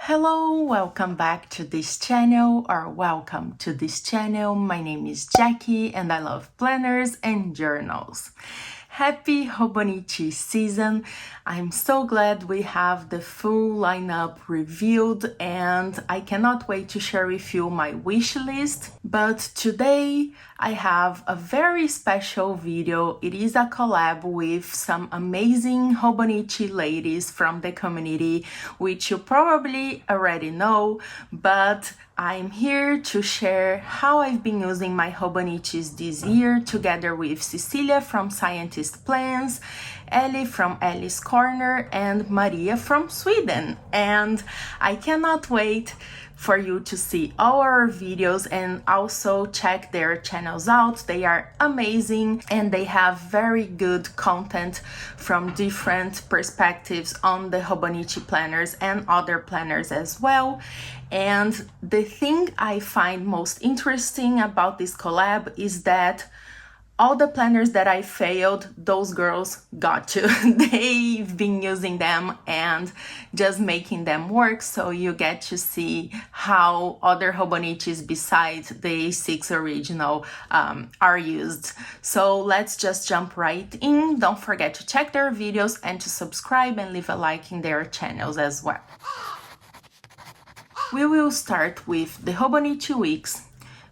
Hello, welcome back to this channel or welcome to this channel. My name is Jackie and I love planners and journals. Happy Hobonichi season. I'm so glad we have the full lineup revealed and I cannot wait to share with you my wish list. But today I have a very special video. It is a collab with some amazing Hobonichi ladies from the community, which you probably already know, but I'm here to share how I've been using my Hobonichis this year together with Cecilia from Scientist Plans, Ellie from Ellie's Corner, and Maria from Sweden. And I cannot wait for you to see all our videos and also check their channels out. They are amazing and they have very good content from different perspectives on the Hobonichi planners and other planners as well. And the thing I find most interesting about this collab is that all the planners that I failed, those girls got to. They've been using them and just making them work, so you get to see how other Hobonichis besides the 6 original are used. So let's just jump right in. Don't forget to check their videos and to subscribe and leave a like in their channels as well. We will start with the Hobonichi Weeks.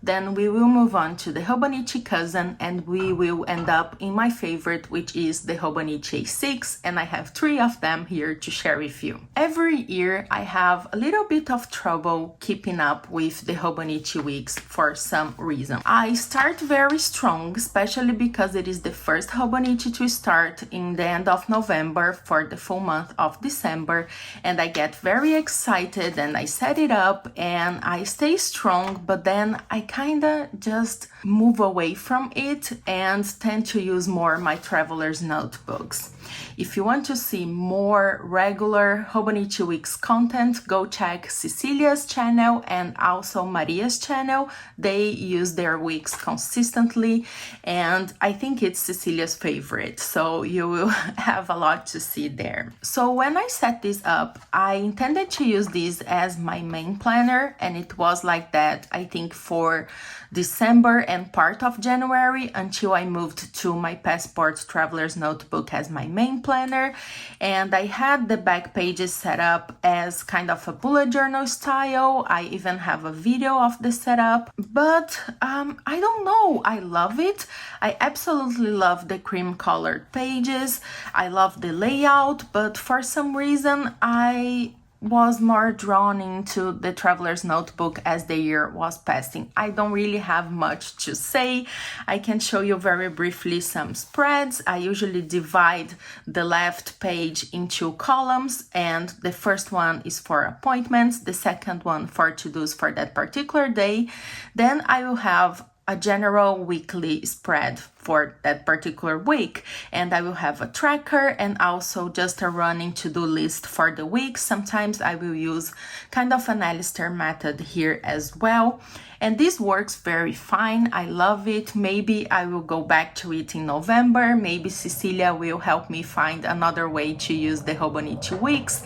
Then we will move on to the Hobonichi Cousin and we will end up in my favorite, which is the Hobonichi 6, and I have 3 of them here to share with you. Every year I have a little bit of trouble keeping up with the Hobonichi Weeks for some reason. I start very strong, especially because it is the first Hobonichi to start in the end of November for the full month of December, and I get very excited and I set it up and I stay strong, but then I kinda just move away from it and tend to use more my traveler's notebooks. If you want to see more regular Hobonichi Weeks content, go check Cecilia's channel and also Maria's channel. They use their weeks consistently and I think it's Cecilia's favorite, so you will have a lot to see there. So when I set this up, I intended to use this as my main planner, and it was like that I think for December and part of January until I moved to my Passport Traveler's Notebook as my main planner, and I had the back pages set up as kind of a bullet journal style. I even have a video of the setup, but I don't know, I love it. I absolutely love the cream colored pages. I love the layout, but for some reason I was more drawn into the Traveler's Notebook as the year was passing. I don't really have much to say. I can show you very briefly some spreads. I usually divide the left page in 2 columns, and the first one is for appointments, the second one for to-dos for that particular day. Then I will have a general weekly spread for that particular week, and I will have a tracker and also just a running to-do list for the week. Sometimes I will use kind of an Alistair method here as well, and this works very fine. I love it. Maybe I will go back to it in November. Maybe Cecilia will help me find another way to use the Hobonichi Weeks,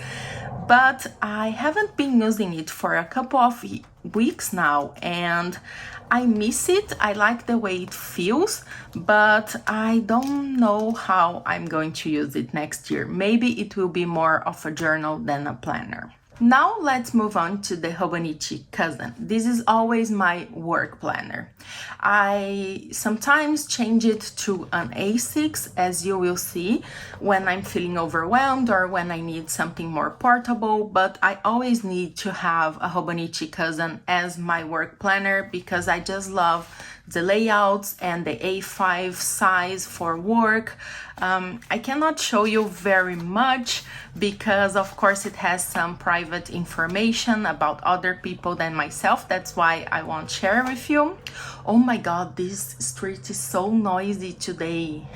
but I haven't been using it for a couple of weeks now and I miss it. I like the way it feels, but I don't know how I'm going to use it next year. Maybe it will be more of a journal than a planner. Now let's move on to the Hobonichi Cousin. This is always my work planner. I sometimes change it to an A6, as you will see, when I'm feeling overwhelmed or when I need something more portable, but I always need to have a Hobonichi Cousin as my work planner because I just love the layouts and the A5 size for work. I cannot show you very much because of course it has some private information about other people than myself. That's why I won't share with you. Oh my god, this street is so noisy today.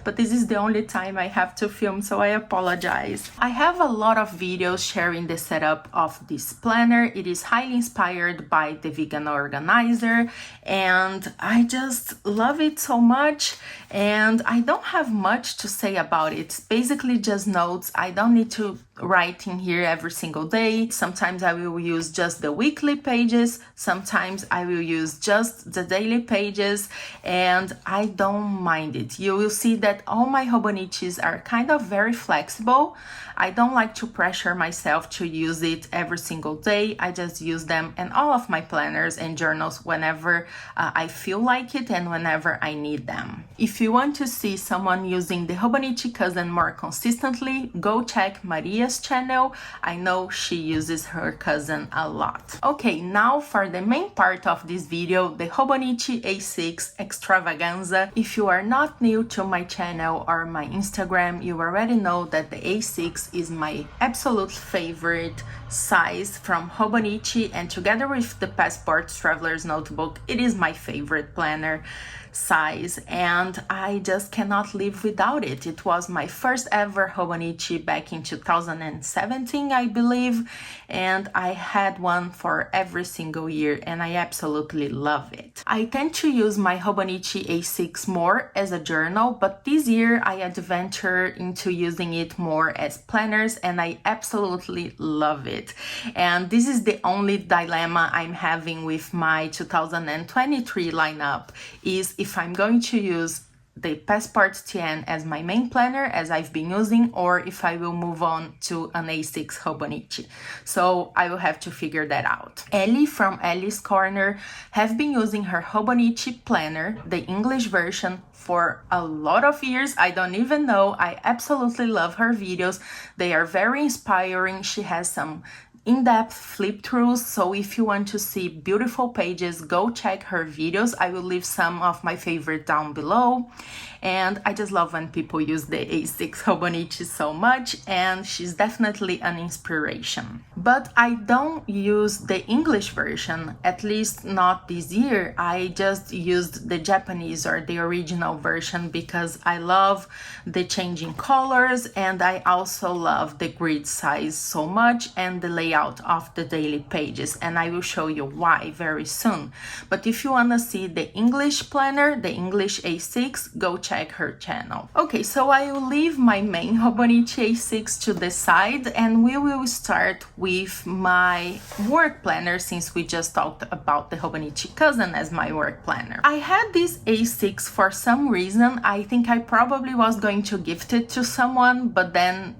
But this is the only time I have to film, so I apologize. I have a lot of videos sharing the setup of this planner. It is highly inspired by the Vegan Organizer and I just love it so much, and I don't have much to say about it. It's basically just notes. I don't need to writing here every single day. Sometimes I will use just the weekly pages. Sometimes I will use just the daily pages, and I don't mind it. You will see that all my Hobonichis are kind of very flexible. I don't like to pressure myself to use it every single day. I just use them in all of my planners and journals whenever I feel like it and whenever I need them. If you want to see someone using the Hobonichi Cousin more consistently, go check Maria's channel. I know she uses her cousin a lot. Okay, now for the main part of this video, the Hobonichi A6 Extravaganza. If you are not new to my channel or my Instagram, you already know that the A6 is my absolute favorite size from Hobonichi, and together with the Passport Traveler's Notebook, it is my favorite planner size, and I just cannot live without it. It was my first ever Hobonichi back in 2017, I believe, and I had one for every single year, and I absolutely love it. I tend to use my Hobonichi A6 more as a journal, but this year I adventured into using it more as planners, and I absolutely love it. And this is the only dilemma I'm having with my 2023 lineup, is if I'm going to use the Passport TN as my main planner, as I've been using, or if I will move on to an A6 Hobonichi. So I will have to figure that out. Ellie from Ellie's Corner have been using her Hobonichi planner, the English version, for a lot of years. I don't even know. I absolutely love her videos. They are very inspiring. She has some in-depth flip throughs, so if you want to see beautiful pages, go check her videos. I will leave some of my favorite down below. And I just love when people use the A6 Hobonichi so much, and she's definitely an inspiration. But I don't use the English version, at least not this year. I just used the Japanese or the original version because I love the changing colors, and I also love the grid size so much and the layout of the daily pages, and I will show you why very soon. But if you want to see the English planner, the English A6, go check her channel. Okay, so I will leave my main Hobonichi A6 to the side, and we will start with my work planner, since we just talked about the Hobonichi Cousin as my work planner. I had this A6 for some reason. I think I probably was going to gift it to someone, but then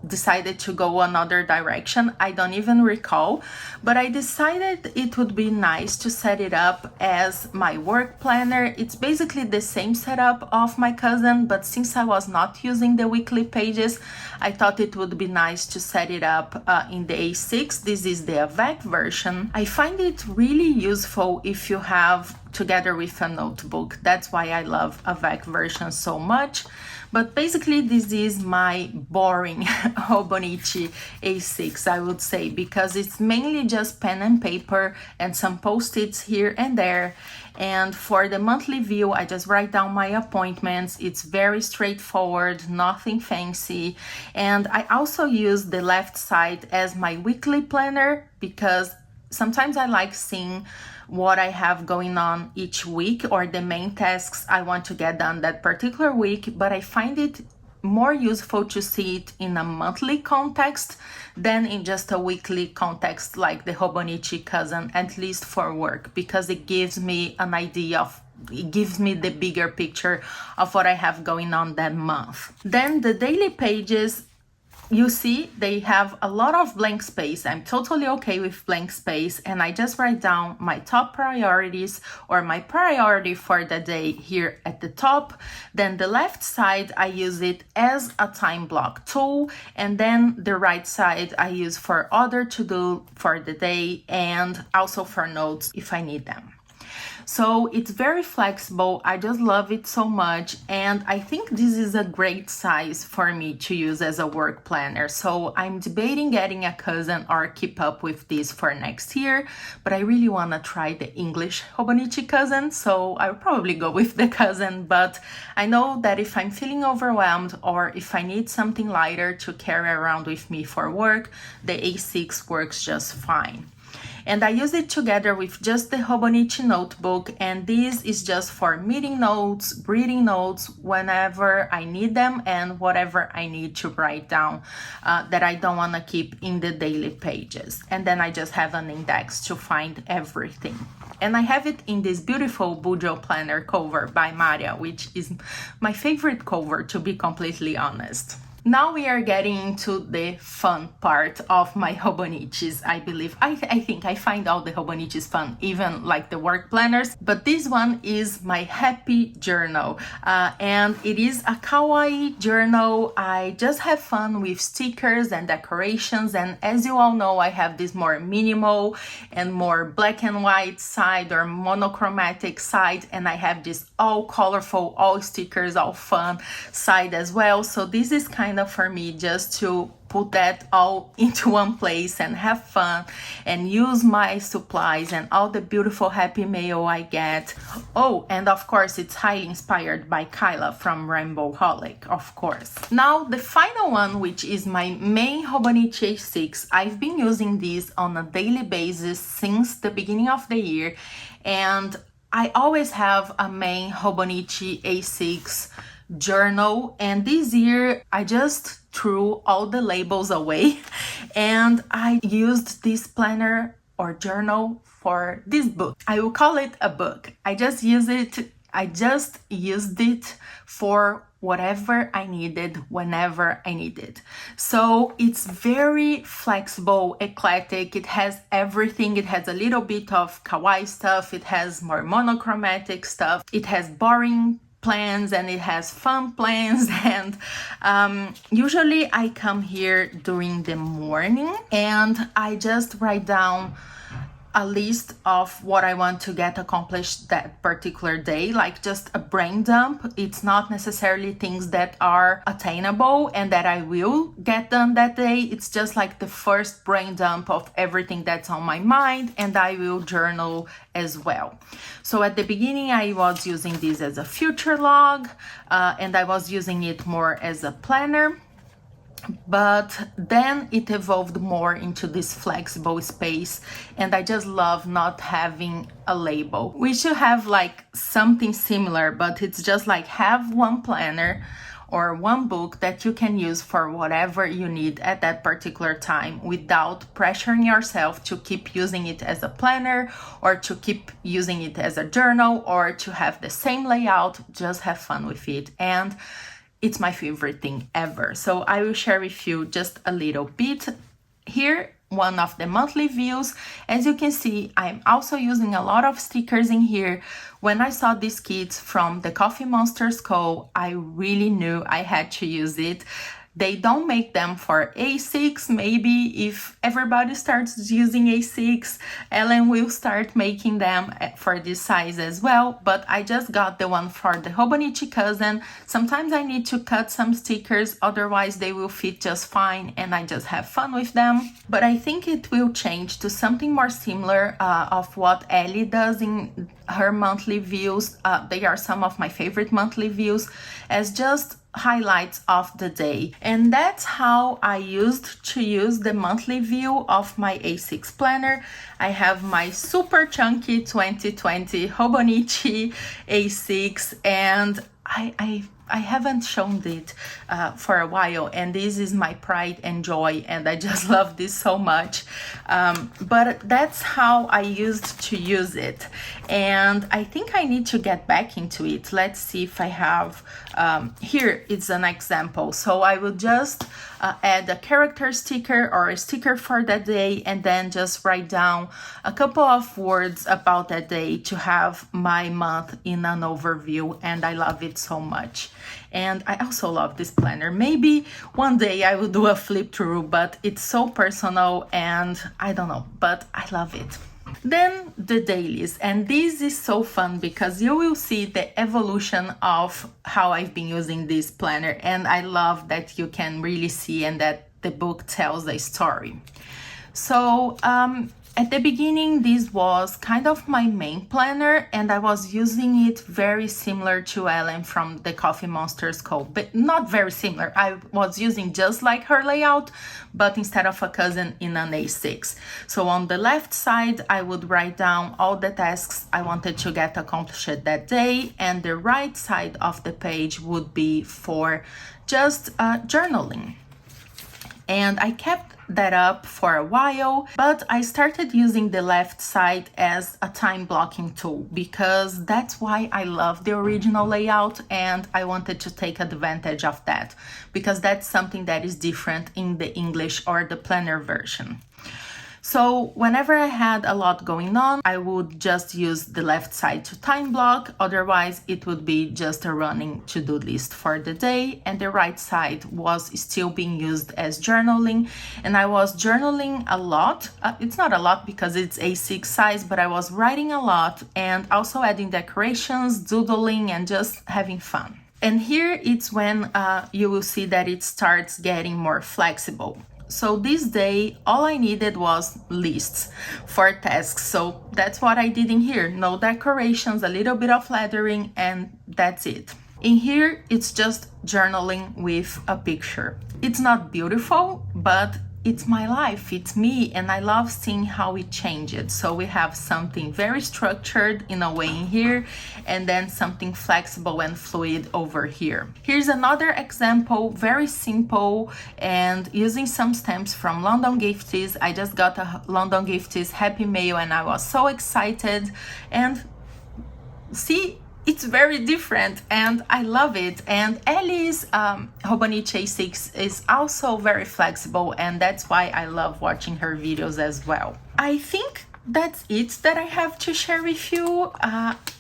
decided to go another direction. I don't even recall, but I decided it would be nice to set it up as my work planner. It's basically the same setup of my cousin, but since I was not using the weekly pages, I thought it would be nice to set it up in the A6. This is the Avec version. I find it really useful if you have together with a notebook. That's why I love Avec version so much. But basically this is my boring Hobonichi A6, I would say, because it's mainly just pen and paper and some post-its here and there. And for the monthly view, I just write down my appointments. It's very straightforward, nothing fancy. And I also use the left side as my weekly planner, because sometimes I like seeing what I have going on each week or the main tasks I want to get done that particular week, but I find it more useful to see it in a monthly context than in just a weekly context like the Hobonichi Cousin, at least for work, because it gives me an idea of it gives me the bigger picture of what I have going on that month. Then the daily pages, you see, they have a lot of blank space. I'm totally okay with blank space, and I just write down my top priorities or my priority for the day here at the top. Then the left side, I use it as a time block tool, and then the right side I use for other to-do for the day and also for notes if I need them. So it's very flexible. I just love it so much, and I think this is a great size for me to use as a work planner. So I'm debating getting a cousin or keep up with this for next year, but I really want to try the English Hobonichi Cousin, so I'll probably go with the cousin. But I know that if I'm feeling overwhelmed or if I need something lighter to carry around with me for work, the A6 works just fine. And I use it together with just the Hobonichi notebook, and this is just for meeting notes, reading notes, whenever I need them and whatever I need to write down that I don't want to keep in the daily pages. And then I just have an index to find everything. And I have it in this beautiful Bujo planner cover by Maria, which is my favorite cover, to be completely honest. Now we are getting into the fun part of my Hobonichis, I believe. I think I find all the Hobonichis fun, even like the work planners. But this one is my happy journal. And it is a kawaii journal. I just have fun with stickers and decorations. And as you all know, I have this more minimal and more black and white side or monochromatic side. And I have this all colorful, all stickers, all fun side as well. So this is kind of for me just to put that all into one place and have fun and use my supplies and all the beautiful happy mail I get. Oh, and of course it's highly inspired by Kyla from Rainbow Holic, of course. Now the final one, which is my main Hobonichi A6. I've been using this on a daily basis since the beginning of the year, and I always have a main Hobonichi A6 journal, and this year I just threw all the labels away and I used this planner or journal for this book. I will call it a book. I just used it for whatever I needed, whenever I needed. So it's very flexible, eclectic. It has everything. It has a little bit of kawaii stuff. It has more monochromatic stuff. It has boring plans and it has fun plans. And usually I come here during the morning and I just write down a list of what I want to get accomplished that particular day, like just a brain dump. It's not necessarily things that are attainable and that I will get done that day. It's just like the first brain dump of everything that's on my mind, and I will journal as well. So at the beginning I was using this as a future log and I was using it more as a planner. But then it evolved more into this flexible space, and I just love not having a label. We should have like something similar, but it's just like have one planner or one book that you can use for whatever you need at that particular time without pressuring yourself to keep using it as a planner or to keep using it as a journal or to have the same layout. Just have fun with it. And it's my favorite thing ever. So I will share with you just a little bit here. One of the monthly views. As you can see, I'm also using a lot of stickers in here. When I saw these kits from the Coffee Monsters Co., I really knew I had to use it. They don't make them for A6. Maybe if everybody starts using A6, Ellen will start making them for this size as well. But I just got the one for the Hobonichi cousin. Sometimes I need to cut some stickers, otherwise they will fit just fine and I just have fun with them. But I think it will change to something more similar of what Ellie does in her monthly views. They are some of my favorite monthly views, as just highlights of the day. And that's how I used to use the monthly view of my A6 planner. I have my super chunky 2020 Hobonichi A6, and I haven't shown it for a while, and this is my pride and joy, and I just love this so much. But that's how I used to use it, and I think I need to get back into it. Let's see if I have, here it's an example. So I will just add a character sticker or a sticker for that day, and then just write down a couple of words about that day to have my month in an overview, and I love it so much. And I also love this planner. Maybe one day I will do a flip through, but it's so personal and I don't know, but I love it. Then the dailies, and this is so fun because you will see the evolution of how I've been using this planner, and I love that you can really see and that the book tells a story. So At the beginning, this was kind of my main planner, and I was using it very similar to Ellen from the Coffee Monsters Code, but not very similar. I was using just like her layout, but instead of a cousin in an A6. So on the left side, I would write down all the tasks I wanted to get accomplished that day, and the right side of the page would be for just journaling. And I kept that up for a while, but I started using the left side as a time blocking tool because that's why I love the original layout, and I wanted to take advantage of that because that's something that is different in the English or the planner version. So whenever I had a lot going on, I would just use the left side to time block. Otherwise, it would be just a running to-do list for the day. And the right side was still being used as journaling. And I was journaling a lot. It's not a lot because it's A6 size, but I was writing a lot and also adding decorations, doodling, and just having fun. And here it's when you will see that it starts getting more flexible. So this day, all I needed was lists for tasks. So that's what I did in here. No decorations, a little bit of lettering, and that's it. In here, it's just journaling with a picture. It's not beautiful, but it's my life, it's me, and I love seeing how it changes. So we have something very structured in a way in here, and then something flexible and fluid over here. Here's another example, very simple, and using some stamps from London Gifties. I just got a London Gifties Happy Mail and I was so excited, and see, it's very different and I love it. And Ellie's Hobonichi A6 is also very flexible, and that's why I love watching her videos as well. I think that's it that I have to share with you.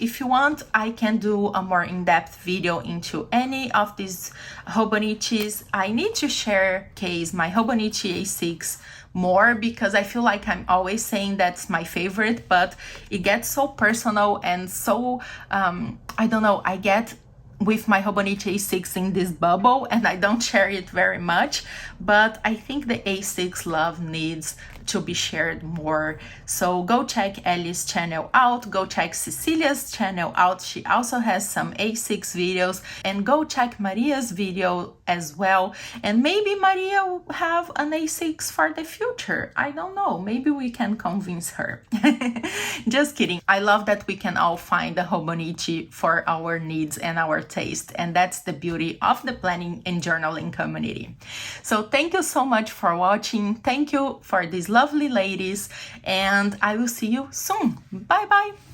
If you want, I can do a more in-depth video into any of these Hobonichis. I need to showcase my Hobonichi A6 more because I feel like I'm always saying that's my favorite, but it gets so personal and so I don't know, I get with my Hobonichi A6 in this bubble and I don't share it very much, but I think the A6 love needs to be shared more. So go check Ellie's channel out, go check Cecilia's channel out, she also has some A6 videos, and go check Maria's video as well, and maybe Maria will have an A6 for the future. I don't know, maybe we can convince her. Just kidding. I love that we can all find a Hobonichi for our needs and our taste, and that's the beauty of the planning and journaling community. So thank you so much for watching. Thank you for these lovely ladies, and I will see you soon. Bye bye.